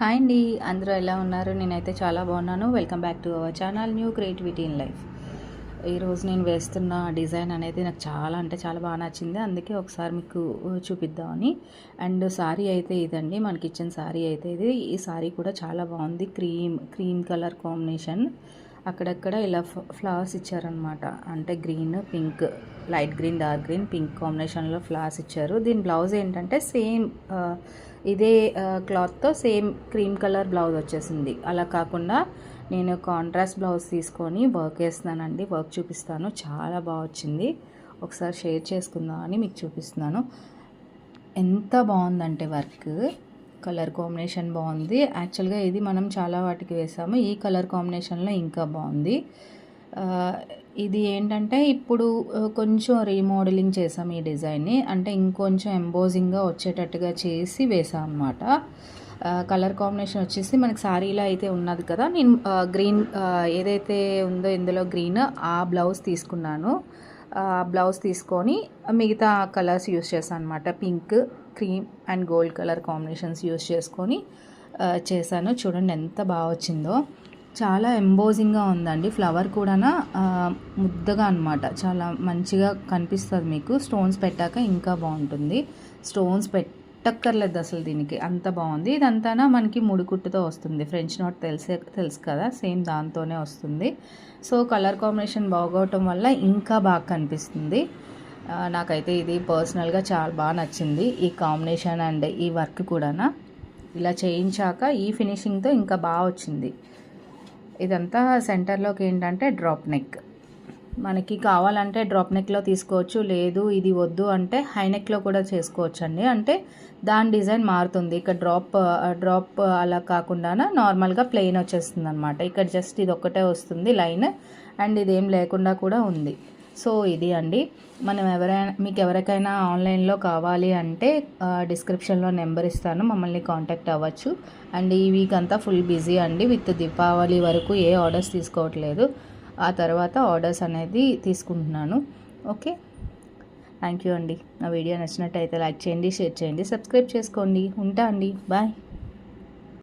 Hi అండి, అందరూ ఎలా ఉన్నారు? నేనైతే చాలా బాగున్నాను. Welcome back to our channel new creativity in life. ఈరోజు నేను వేస్తున్న డిజైన్ అనేది నాకు చాలా అంటే చాలా బాగా నచ్చింది. అందుకే ఒకసారి మీకు చూపిద్దామని. అండ్ శారీ అయితే ఇదండి, మనకి ఇచ్చిన శారీ అయితే ఇది. ఈ శారీ కూడా చాలా బాగుంది. Cream colour combination. అక్కడక్కడ ఇలా ఫ్లవర్స్ ఇచ్చారనమాట. అంటే green, pink, light green, dark green, pink కాంబినేషన్లో ఫ్లవర్స్ ఇచ్చారు. దీని బ్లౌజ్ ఏంటంటే సేమ్ ఇదే క్లాత్తో సేమ్ క్రీమ్ కలర్ బ్లౌజ్ వచ్చేసింది. అలా కాకుండా నేను కాంట్రాస్ట్ బ్లౌజ్ తీసుకొని వర్క్ వేస్తున్నానండి. వర్క్ చూపిస్తాను. చాలా బాగా వచ్చింది. ఒకసారి షేర్ చేసుకుందామని మీకు చూపిస్తున్నాను. ఎంత బాగుందంటే వర్క్, కలర్ కాంబినేషన్ బాగుంది. యాక్చువల్గా ఇది మనం చాలా వాటికి వేసాము, ఈ కలర్ కాంబినేషన్లో ఇంకా బాగుంది. ఇది ఏంటంటే ఇప్పుడు కొంచెం రీమోడలింగ్ చేసాం ఈ డిజైన్ని. అంటే ఇంకొంచెం ఎంబోజింగ్గా వచ్చేటట్టుగా చేసి వేసాం అన్నమాట. కలర్ కాంబినేషన్ వచ్చేసి మనకి శారీలో అయితే ఉన్నది కదా, నేను గ్రీన్ ఏదైతే ఉందో ఇందులో గ్రీన్, ఆ బ్లౌజ్ తీసుకున్నాను. బ్లౌజ్ తీసుకొని మిగతా కలర్స్ యూస్ చేశాను అనమాట. Pink, cream and gold colour combinations use చేసుకొని చేశాను. చూడండి ఎంత బాగా వచ్చిందో. చాలా ఎంబోజింగ్గా ఉందండి. ఫ్లవర్ కూడా ముద్దగా అనమాట. చాలా మంచిగా కనిపిస్తుంది మీకు. స్టోన్స్ పెట్టాక ఇంకా బాగుంటుంది. స్టోన్స్ పెట్టక్కర్లేదు అసలు, దీనికి అంత బాగుంది. ఇదంతా మనకి ముడికుట్టుతో వస్తుంది. ఫ్రెంచ్ నాట్ తెలుసు కదా, సేమ్ దాంతోనే వస్తుంది. సో కలర్ కాంబినేషన్ బాగోవటం వల్ల ఇంకా బాగా కనిపిస్తుంది. నాకైతే ఇది పర్సనల్గా చాలా బాగా నచ్చింది. ఈ కాంబినేషన్ అండ్ ఈ వర్క్ కూడా ఇలా చేయించాక ఈ ఫినిషింగ్తో ఇంకా బాగా వచ్చింది. ఇదంతా సెంటర్లోకి ఏంటంటే డ్రాప్ నెక్. మనకి కావాలంటే డ్రాప్ నెక్లో తీసుకోవచ్చు, లేదు ఇది వద్దు అంటే హై నెక్లో కూడా చేసుకోవచ్చు అండి. అంటే దాని డిజైన్ మారుతుంది. ఇక్కడ డ్రాప్ అలా కాకుండా నార్మల్గా ప్లెయిన్ వచ్చేస్తుంది అనమాట. ఇక్కడ జస్ట్ ఇది ఒక్కటే వస్తుంది లైన్, అండ్ ఇదేం లేకుండా కూడా ఉంది. సో ఇది అండి. మీకు ఎవరికైనా ఆన్లైన్లో కావాలి అంటే డిస్క్రిప్షన్లో నెంబర్ ఇస్తాను, మమ్మల్ని కాంటాక్ట్ అవ్వచ్చు. అండ్ ఈ వీక్ అంతా ఫుల్ బిజీ అండి. విత్ దీపావళి వరకు ఏ ఆర్డర్స్ తీసుకోవట్లేదు. ఆ తర్వాత ఆర్డర్స్ అనేది తీసుకుంటున్నాను. ఓకే, థ్యాంక్ యూ అండి. నా వీడియో నచ్చినట్టయితే లైక్ చేయండి, షేర్ చేయండి, సబ్స్క్రైబ్ చేసుకోండి. ఉంటా అండి, బాయ్.